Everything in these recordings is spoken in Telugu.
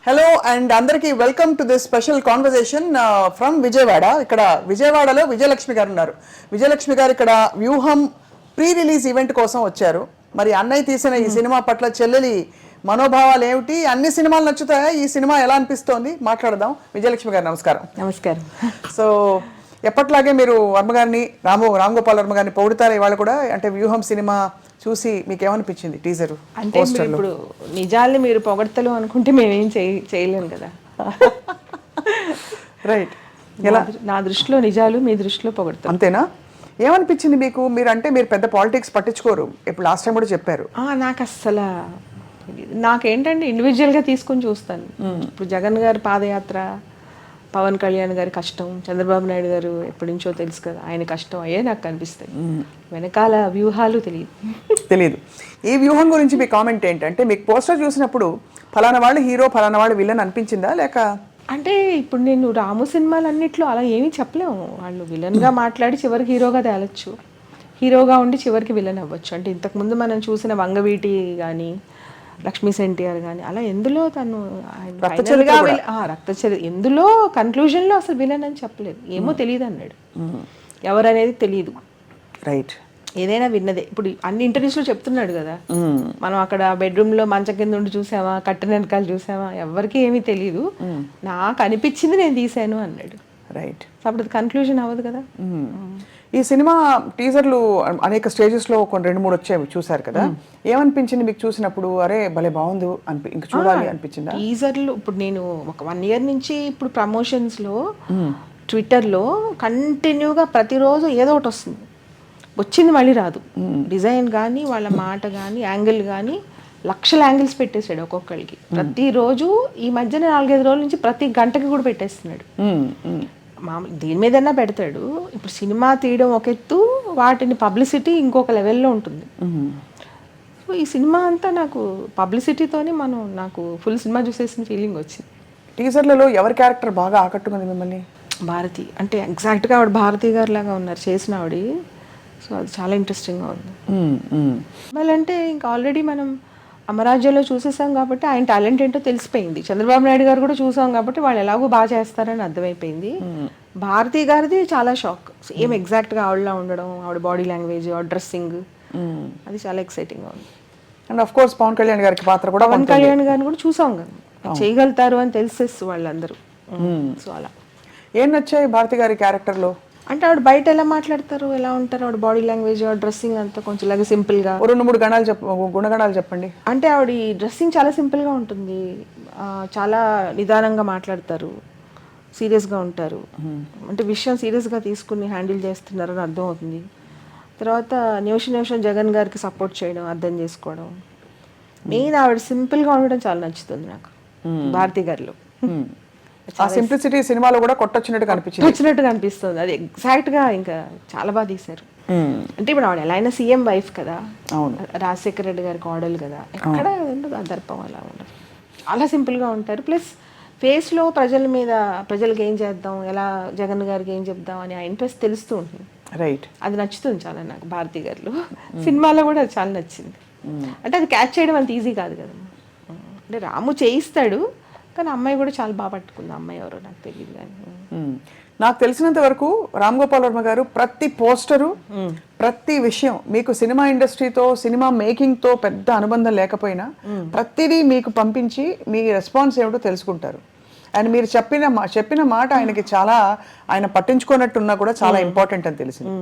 హలో అండ్ అందరికీ welcome to this special conversation from Vijayawada. ఇక్కడ విజయవాడలో విజయలక్ష్మి గారు ఉన్నారు. విజయలక్ష్మి గారు ఇక్కడ వ్యూహం ప్రీ రిలీజ్ ఈవెంట్ కోసం వచ్చారు. మరి అన్నయ్య తీసిన ఈ సినిమా పట్ల చెల్లెలి మనోభావాలు ఏమిటి, అన్ని సినిమాలు నచ్చుతాయా, ఈ సినిమా ఎలా అనిపిస్తోంది మాట్లాడదాం. విజయలక్ష్మి గారు నమస్కారం. నమస్కారం. సో ఎప్పట్లాగే మీరు వర్మ గారిని రామ్ గోపాల్ వర్మ గారిని పొగుడుతారు ఇవాళ కూడా. అంటే వ్యూహం సినిమా చూసి మీకు ఏమనిపించింది టీజర్? అంటే ఇప్పుడు నిజాల్ని మీరు పొగడతలు అనుకుంటే మేమేం చేయలేము కదా. రైట్. ఎలా? నా దృష్టిలో నిజాలు, మీ దృష్టిలో పొగడతారు, అంతేనా? ఏమనిపించింది మీకు? మీరు అంటే మీరు పెద్ద పాలిటిక్స్ పట్టించుకోరు, ఇప్పుడు లాస్ట్ టైం కూడా చెప్పారు. నాకు అస్సలు నాకేంటంటే ఇండివిజువల్గా తీసుకొని చూస్తాను. ఇప్పుడు జగన్ గారి పాదయాత్ర, పవన్ కళ్యాణ్ గారి కష్టం, చంద్రబాబు నాయుడు గారు ఎప్పటి నుంచో తెలుసు కదా, ఆయన కష్టం అయ్యే నాకు కనిపిస్తాయి. వెనకాల వ్యూహాలు తెలియదు. ఈ వ్యూహం గురించి మీ కామెంట్ ఏంటంటే, మీకు పోస్టర్ చూసినప్పుడు ఫలానా వాళ్ళు హీరో, ఫలానా వాళ్ళు విలన్ అనిపించిందా? లేక అంటే ఇప్పుడు నేను రాము సినిమాలన్నిట్లో అలా ఏమీ చెప్పలేము. వాళ్ళు విలన్గా మాట్లాడి చివరికి హీరోగా తేలొచ్చు, హీరోగా ఉండి చివరికి విలన్ అవ్వచ్చు. అంటే ఇంతకుముందు మనం చూసిన వంగవీటి కానీ, లక్ష్మీ సెన్టీఆర్ కానీ, అలా ఎందులో తను రక్తచరి ఎందులో కన్క్లూజన్లో అసలు విలన్ అని చెప్పలేదు. ఏమో తెలియదు అన్నాడు, ఎవరనేది తెలియదు. రైట్. ఏదైనా విన్నదే. ఇప్పుడు అన్ని ఇంటర్వ్యూస్లో చెప్తున్నాడు కదా, మనం అక్కడ బెడ్రూమ్లో మంచం కింద ఉండి చూసామా, కట్టిన వెనకాల చూసామా, ఎవరికి ఏమీ తెలియదు, నాకు అనిపించింది నేను తీసాను అన్నాడు. రైట్. అప్పుడు అది కన్క్లూజన్ అవ్వదు కదా. ఈ సినిమా టీజర్లు అనేక స్టేజెస్లో కొన్ని 2-3 వచ్చాయి, చూసారు కదా. ఏమనిపించింది మీకు చూసినప్పుడు? అరే భలే బాగుంది ఇంకా చూడాలి అనిపించిందా? టీజర్లు ఇప్పుడు నేను ఒక 1 year నుంచి ఇప్పుడు ప్రమోషన్స్లో ట్విట్టర్లో కంటిన్యూగా ప్రతిరోజు ఏదో ఒకటి వస్తుంది, వచ్చింది మళ్ళీ రాదు. డిజైన్ కానీ, వాళ్ళ మాట కానీ, యాంగిల్ కానీ, లక్షల యాంగిల్స్ పెట్టేశాడు ఒక్కొక్కరికి ప్రతిరోజు. ఈ మధ్యన 4-5 రోజుల నుంచి ప్రతి గంటకి కూడా పెట్టేస్తున్నాడు. మామూలు దేని మీదన్నా పెడతాడు. ఇప్పుడు సినిమా తీయడం ఒక ఎత్తు, వాటిని పబ్లిసిటీ ఇంకొక లెవెల్లో ఉంటుంది. సో ఈ సినిమా అంతా నాకు పబ్లిసిటీతోనే నాకు ఫుల్ సినిమా చూసేసిన ఫీలింగ్ వచ్చింది. టీజర్లలో ఎవరి క్యారెక్టర్ బాగా ఆకట్టుకుంది మిమ్మల్ని? భారతి. అంటే ఎగ్జాక్ట్గా ఆవిడ భారతి గారి లాగా ఉన్నారు చేసిన ఆవిడ. సో అది చాలా ఇంట్రెస్టింగ్గా ఉంది. మళ్ళీ అంటే ఇంకా ఆల్రెడీ మనం అమరాజ్యంలో చూసేసాం కాబట్టి ఆయన టాలెంట్ ఏంటో తెలిసిపోయింది. చంద్రబాబు నాయుడు గారు కూడా చూసాం కాబట్టి వాళ్ళు ఎలాగో బాగా చేస్తారని అర్థమైపోయింది. భారతి గారిది చాలా షాక్. సేమ్ ఎగ్జాక్ట్గా ఆవిడలా ఉండడం, ఆవిడ బాడీ లాంగ్వేజ్, ఆవిడ డ్రెస్సింగ్, అది చాలా ఎక్సైటింగ్గా ఉంది. And of course Pawan Kalyan గారికి పాత్ర కూడా, పవన్ కళ్యాణ్ గారిని కూడా చూసాం కదా, చేయగలుగుతారు అని తెలిసేస్తు వాళ్ళందరూ. సో అలా ఏం నచ్చాయి భారతి గారి క్యారెక్టర్లో? అంటే ఆవిడ బయట ఎలా మాట్లాడతారు, ఎలా ఉంటారు, ఆవిడ బాడీ లాంగ్వేజ్, ఆవిడ డ్రెస్సింగ్ అంతా కొంచెం ఇలాగ సింపుల్గా. 2-3 గుణగణాలు చెప్పండి. అంటే ఆవిడ డ్రెస్సింగ్ చాలా సింపుల్గా ఉంటుంది, చాలా నిదానంగా మాట్లాడతారు, సీరియస్గా ఉంటారు. అంటే విషయం సీరియస్గా తీసుకుని హ్యాండిల్ చేస్తున్నారని అర్థం అవుతుంది. తర్వాత నిమిషం జగన్ గారికి సపోర్ట్ చేయడం, అర్థం చేసుకోవడం. మెయిన్ ఆవిడ సింపుల్గా ఉండడం చాలా నచ్చుతుంది నాకు భారతి గారిలో. ఆ సింప్లిసిటీ సినిమాలో కూడా కొట్టొచ్చినట్టు కనిపిస్తుంది. అది ఎగ్జాక్ట్గా ఇంకా చాలా బాగా తీశారు. అంటే ఇప్పుడు ఆవిడ ఎలా అయినా సీఎం వైఫ్ కదా, రాజశేఖర రెడ్డి గారికి ఆడలు కదా, ఎక్కడ ఉండదు దర్పం, అలా ఉండదు. చాలా సింపుల్గా ఉంటారు. ప్లస్ ఫేస్లో ప్రజలకి ఏం చేద్దాం, ఎలా జగన్ గారికి ఏం చెప్దాం అని ఆ ఇంట్రెస్ట్ తెలుస్తూ ఉంటుంది. రైట్. అది నచ్చుతుంది చాలా నాకు భారతి గారిలో. సినిమాలో కూడా అది చాలా నచ్చింది. అంటే అది క్యాచ్ చేయడం అంత ఈజీ కాదు కదా. అంటే రాము చేయిస్తాడు, కానీ అమ్మాయి కూడా చాలా బాగా పట్టుకుంది. అమ్మాయి ఎవరో నాకు తెలియదు, కానీ నాకు తెలిసినంత వరకు రామ్ గోపాల్ వర్మ గారు ప్రతి పోస్టరు, ప్రతి విషయం, మీకు సినిమా ఇండస్ట్రీతో, సినిమా మేకింగ్తో పెద్ద అనుబంధం లేకపోయినా ప్రతిదీ మీకు పంపించి మీ రెస్పాన్స్ ఏమిటో తెలుసుకుంటారు. అండ్ మీరు చెప్పిన మాట ఆయనకి చాలా, ఆయన పట్టించుకున్నట్టున్నా కూడా చాలా ఇంపార్టెంట్ అని తెలిసింది.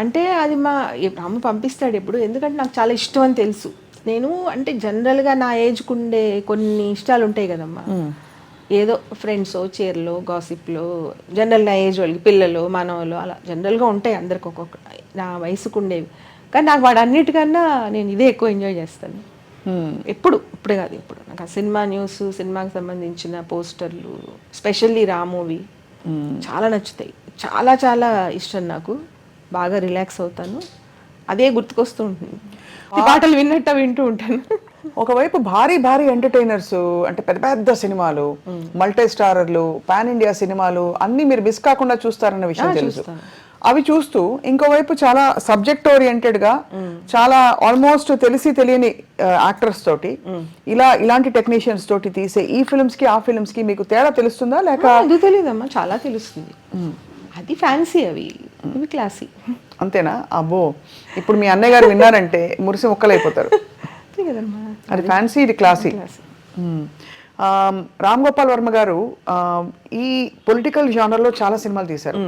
అంటే అది రాము పంపిస్తాడు ఎప్పుడు, ఎందుకంటే నాకు చాలా ఇష్టం అని తెలుసు. నేను అంటే జనరల్గా నా ఏజ్కి ఉండే కొన్ని ఇష్టాలు ఉంటాయి కదమ్మా, ఏదో ఫ్రెండ్స్, చీరలు, గాసిప్లు, జనరల్ నా ఏజ్ వాళ్ళకి పిల్లలు, మనవలు, అలా జనరల్గా ఉంటాయి అందరికి ఒక్కొక్క నా వయసుకు ఉండేవి. కానీ నాకు వాడన్నిటికన్నా నేను ఇదే ఎక్కువ ఎంజాయ్ చేస్తాను. ఇప్పుడే కాదు, ఇప్పుడు నాకు ఆ సినిమా న్యూస్, సినిమాకి సంబంధించిన పోస్టర్లు, స్పెషల్లీ రామూవి చాలా నచ్చుతాయి. చాలా చాలా ఇష్టం నాకు. బాగా రిలాక్స్ అవుతాను, అదే గుర్తుకొస్తూ ఉంటుంది. పాటలు వింటూ ఉంటాను. ఒకవైపు భారీ ఎంటర్టైనర్స్, అంటే పెద్ద పెద్ద సినిమాలు, మల్టీ స్టారర్లు, పాన్ ఇండియా సినిమాలు అన్ని మీరు మిస్ కాకుండా చూస్తారన్న విషయం తెలుసు. అవి చూస్తూ ఇంకోవైపు చాలా సబ్జెక్ట్ ఓరియంటెడ్ గా చాలా ఆల్మోస్ట్ తెలిసి తెలియని యాక్టర్స్ తోటి ఇలాంటి టెక్నీషియన్స్ తోటి తీసే ఈ ఫిల్మ్స్ కి ఆ ఫిల్మ్స్ కి మీకు తేడా తెలుస్తుందా లేక అది తెలియదమ్మా, చాలా తెలుస్తుంది. అది ఫ్యాన్సీ, అవి ఇవి క్లాసీ. అంతేనా? అబ్బో, ఇప్పుడు మీ అన్నయ్య గారు విన్నారంటే మురిసి ముక్కలైపోతారు. అంతే కదమ్మా, అది ఫ్యాన్సీ, ఇది క్లాసీ. రామ్ గోపాల్ వర్మ గారు ఈ పొలిటికల్ జానర్లో చాలా సినిమాలు తీశారు.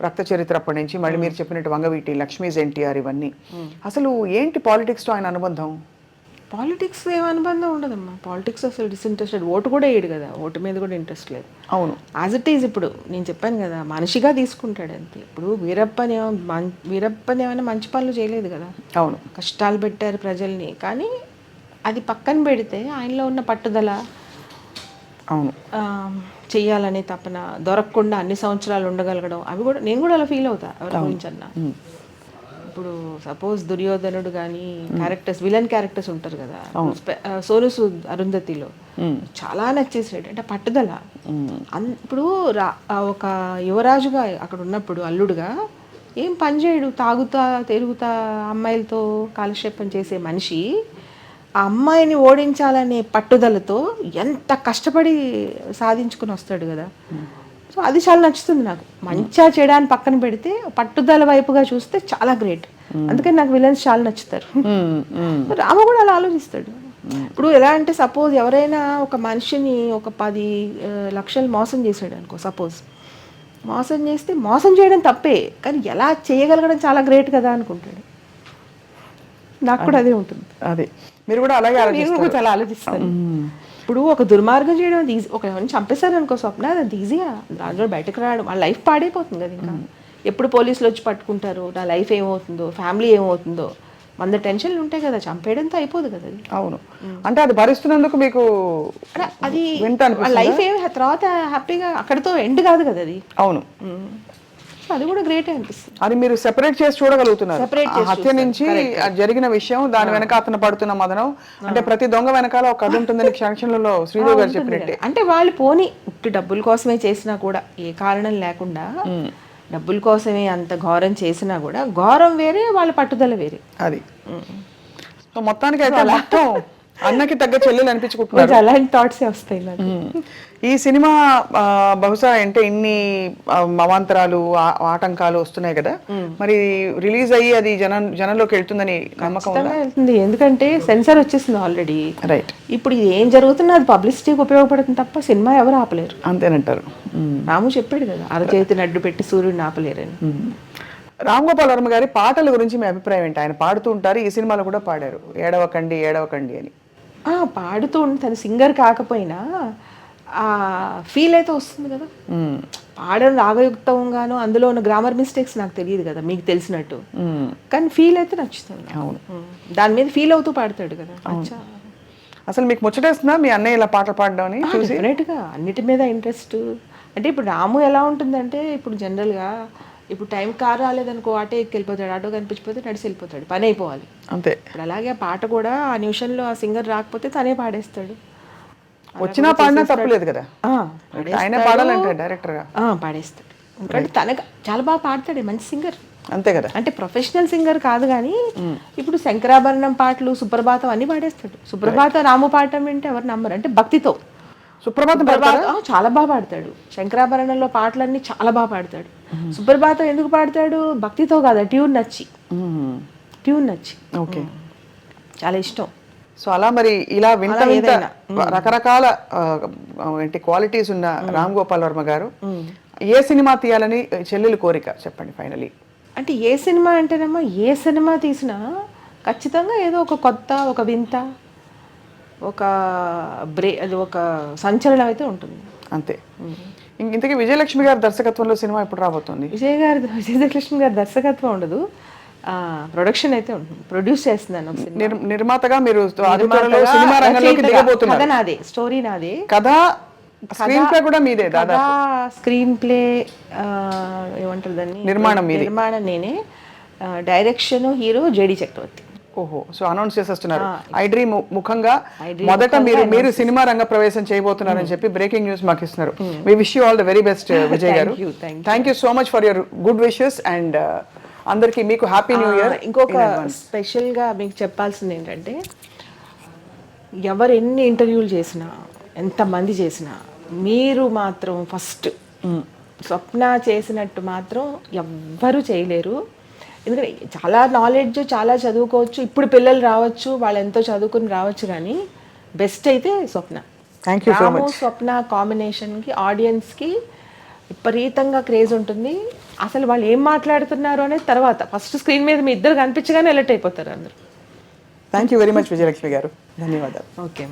రక్త చరిత్ర అప్పటి నుంచి మళ్ళీ మీరు చెప్పినట్టు వంగవీటి, లక్ష్మీస్, ఎన్టీఆర్ ఇవన్నీ. అసలు ఏంటి పాలిటిక్స్తో ఆయన అనుబంధం? పాలిటిక్స్ ఏం అనుబంధం ఉండదమ్మా. పాలిటిక్స్ అసలు డిస్ఇంట్రెస్టెడ్. ఓటు కూడా వేయడు కదా, ఓటు మీద కూడా ఇంట్రెస్ట్ లేదు. అవును, యాజ్ ఇట్ ఈజ్. ఇప్పుడు నేను చెప్పాను కదా, మనిషిగా తీసుకుంటాడు అంతే. ఇప్పుడు వీరప్పని ఏమైనా మంచి పనులు చేయలేదు కదా. అవును, కష్టాలు పెట్టారు ప్రజల్ని. కానీ అది పక్కన పెడితే ఆయనలో ఉన్న పట్టుదల, అవును, చెయ్యాలనే తపన, దొరకకుండా అన్ని సంవత్సరాలు ఉండగలగడం, అవి కూడా నేను కూడా అలా ఫీల్ అవుతా ఎవరి గురించి అన్నా. ఇప్పుడు సపోజ్ దుర్యోధనుడు కానీ క్యారెక్టర్స్, విలన్ క్యారెక్టర్స్ ఉంటారు కదా, సోను సూద్ అరుంధతిలో చాలా నచ్చేసాడు. అంటే పట్టుదల. ఇప్పుడు ఒక యువరాజుగా అక్కడ ఉన్నప్పుడు అల్లుడుగా ఏం పని చేయడు, తాగుతా తిరుగుతా అమ్మాయిలతో కాలక్షేపం చేసే మనిషి ఆ అమ్మాయిని ఓడించాలనే పట్టుదలతో ఎంత కష్టపడి సాధించుకుని వస్తాడు కదా. సో అది చాలా నచ్చుతుంది నాకు. మంచిగా చేయడానికి పక్కన పెడితే పట్టుదల వైపుగా చూస్తే చాలా గ్రేట్. అందుకని నాకు విలన్స్ చాలా నచ్చుతారు. రామ కూడా అలా ఆలోచిస్తాడు. ఇప్పుడు ఎలా అంటే సపోజ్ ఎవరైనా ఒక మనిషిని ఒక 10 లక్షలు మోసం చేశాడు అనుకో, సపోజ్ మోసం చేస్తే మోసం చేయడం తప్పే, కానీ ఎలా చేయగలగడం చాలా గ్రేట్ కదా అనుకుంటాడు. నాకు కూడా అదే ఉంటుంది. అదే మీరు కూడా అలాగే చాలా ఆలోచిస్తాను. ఇప్పుడు ఒక దుర్మార్గం చేయడం అది ఈజీ. ఒక ఎవరిని చంపేశారు అనుకో స్వప్న, అది ఈజీగా దాంట్లో బయటకు రావడం, వాళ్ళ లైఫ్ పాడైపోతుంది కదా. ఇంకా ఎప్పుడు పోలీసులు వచ్చి పట్టుకుంటారు, నా లైఫ్ ఏమవుతుందో, ఫ్యామిలీ ఏమవుతుందో, 100 టెన్షన్లు ఉంటాయి కదా. చంపేయడంతో అయిపోదు కదా అది. అవును, అంటే అది భరిస్తున్నందుకు మీకు అది లైఫ్ ఏమి తర్వాత హ్యాపీగా అక్కడితో ఎండ్ కాదు కదా అది. అవును, అది కూడా గ్రేట్ అనిపిస్తుంది. అది మీరు సెపరేట్ చేసి చూడగలుగుతున్నారు. హత్య నుంచి జరిగిన విషయం, దాని వెనక అతను పడుతున్న మదనం, అంటే ప్రతి దొంగ వెనకాల ఒక కథ ఉంటుందని క్షణక్షణంలో శ్రీదేవి గారు చెప్పినట్టే. అంటే వాళ్ళు పోని డబ్బుల కోసమే చేసినా కూడా, ఏ కారణం లేకుండా డబ్బుల కోసమే అంత ఘోరం చేసినా కూడా, ఘోరం వేరే, వాళ్ళ పట్టుదల వేరే. అది సో మొత్తానికి అయితే మొత్తం అన్నకి తగ్గ చెల్లెలు అనిపించుకుంటున్నారు. అలాంటి థాట్సే వస్తాయి నాకు. ఈ సినిమా బహుశా అంటే ఇన్ని అవాంతరాలు, ఆటంకాలు వస్తున్నాయి కదా, మరి రిలీజ్ అయ్యి అది జనంలోకి వెళ్తుందని నమ్మకం వెళ్తుంది. ఎందుకంటే సెన్సార్ వచ్చేసింది ఆల్రెడీ. రైట్. ఇప్పుడు ఇది ఏం జరుగుతున్నా అది పబ్లిసిటీకి ఉపయోగపడుతుంది తప్ప సినిమా ఎవరు ఆపలేరు. అంతేనంటారు. రాము చెప్పాడు కదా, అరచేతిని అడ్డు పెట్టి సూర్యుడిని ఆపలేరని. రామ్ గోపాల్ వర్మ గారి పాటల గురించి మీ అభిప్రాయం ఏంటి? ఆయన పాడుతూ ఉంటారు, ఈ సినిమాలో కూడా పాడారు, ఏడవకండి ఏడవకండి అని. పాడుతూ ఉంటే తను సింగర్ కాకపోయినా ఫీల్ అయితే వస్తుంది కదా. పాడడం రాగయుక్తంగాను, అందులో ఉన్న గ్రామర్ మిస్టేక్స్ నాకు తెలియదు కదా, మీకు తెలిసినట్టు. కానీ ఫీల్ అయితే నచ్చుతుంది. అవును, దాని మీద ఫీల్ అవుతూ పాడతాడు కదా. అసలు మీకు ముచ్చటేస్తుందా మీ అన్నయ్య ఇలా పాటలు పాడడం అని? డెఫినెట్గా అన్నిటి మీద ఇంట్రెస్ట్. అంటే ఇప్పుడు రాము ఎలా ఉంటుందంటే, ఇప్పుడు జనరల్గా ఇప్పుడు టైం కార్ రాలేదనుకో, ఆటో ఎక్కిపోతాడు, ఆటో కనిపించిపోతే నడిచి వెళ్ళిపోతాడు, పని అయిపోవాలి అంతే. ఇప్పుడు అలాగే ఆ పాట కూడా ఆ నిమిషంలో ఆ సింగర్ రాకపోతే తనే పాడేస్తాడు. వచ్చినా పాడినా తప్పలేదు కదా, ఆయన పాడాలంటే డైరెక్టర్ గా పాడేస్తాడు. ఎందుకంటే తనకు చాలా బాగా పాడతాడు, మంచి సింగర్. అంతే కదా, అంటే ప్రొఫెషనల్ సింగర్ కాదు కానీ ఇప్పుడు శంకరాభరణం పాటలు, సుప్రభాతం అన్ని పాడేస్తాడు. సుప్రభాతం రాము పాడటం అంటే ఎవరు నమ్మరు. అంటే భక్తితో సుప్రభాతం చాలా బాగా పాడతాడు. శంకరాభరణంలో పాటలన్నీ చాలా బాగా పాడతాడు. సుప్రభాతం ఎందుకు పాడతాడు? భక్తితో కాదు, ట్యూన్ నచ్చి. ఓకే, చాలా ఇష్టం. సో అలా మరి ఇలా వింత రకరకాల ఏంటి క్వాలిటీస్ ఉన్న రామ్ గోపాల్ వర్మ గారు ఏ సినిమా తీయాలని చెల్లెలు కోరిక చెప్పండి ఫైనలీ. అంటే ఏ సినిమా అంటేనమ్మా, ఏ సినిమా తీసినా ఖచ్చితంగా ఏదో ఒక కొత్త, ఒక వింత, అది ఒక సంచలనం అయితే ఉంటుంది అంతే. ఇంతకీ విజయలక్ష్మి గారి దర్శకత్వంలో సినిమా ఎప్పుడు రాబోతుంది? విజయలక్ష్మి గారి దర్శకత్వం ఉండదు, ప్రొడక్షన్ అయితే ఉంటుంది. ప్రొడ్యూస్ చేస్తున్నాను. నిర్మాతగా మీరు సినిమా రంగంలోకి దిగబోతున్నారు. కథ నాదే, స్టోరీ నాదే, కథ స్క్రీన్ ప్లే కూడా మీదే, దాదాపు స్క్రీన్ ప్లే ఏమంటారు దాన్ని, నిర్మాణం నేనే, డైరెక్షన్ హీరో జేడి చక్రవర్తి. ఓహో, సో అనౌన్స్ చేసేస్తున్నారు ఐ డ్రీమ్ ముఖంగా iDream మొదట మీరు సినిమా రంగ ప్రవేశం చేయబోతున్నారని చెప్పి బ్రేకింగ్ న్యూస్ మాకు ఇస్తున్నారు. We wish you all the very best Vijay గారు. Thank you so much for your good wishes and అందరికి మీకు హ్యాపీ న్యూ ఇయర్. ఇంకొక స్పెషల్గా మీకు చెప్పాల్సింది ఏంటంటే, ఎవరు ఎన్ని ఇంటర్వ్యూలు చేసినా ఎంతమంది చేసినా మీరు మాత్రం ఫస్ట్ స్వప్న చేసినట్టు మాత్రం ఎవ్వరూ చేయలేరు. ఎందుకంటే చాలా నాలెడ్జ్, చాలా చదువుకోవచ్చు, ఇప్పుడు పిల్లలు రావచ్చు, వాళ్ళు ఎంతో చదువుకుని రావచ్చు, కానీ బెస్ట్ అయితే Swapna. Thank you so Ramu much. Swapna కాంబినేషన్కి ఆడియన్స్కి విపరీతంగా క్రేజ్ ఉంటుంది. అసలు వాళ్ళు ఏం మాట్లాడుతున్నారు అనేది తర్వాత ఫస్ట్ స్క్రీన్ మీద మీ ఇద్దరు కనిపించగానే ఎలర్ట్ అయిపోతారు అందరూ. Thank you very much Vijayalakshmi గారు, ధన్యవాదాలు. ఓకే.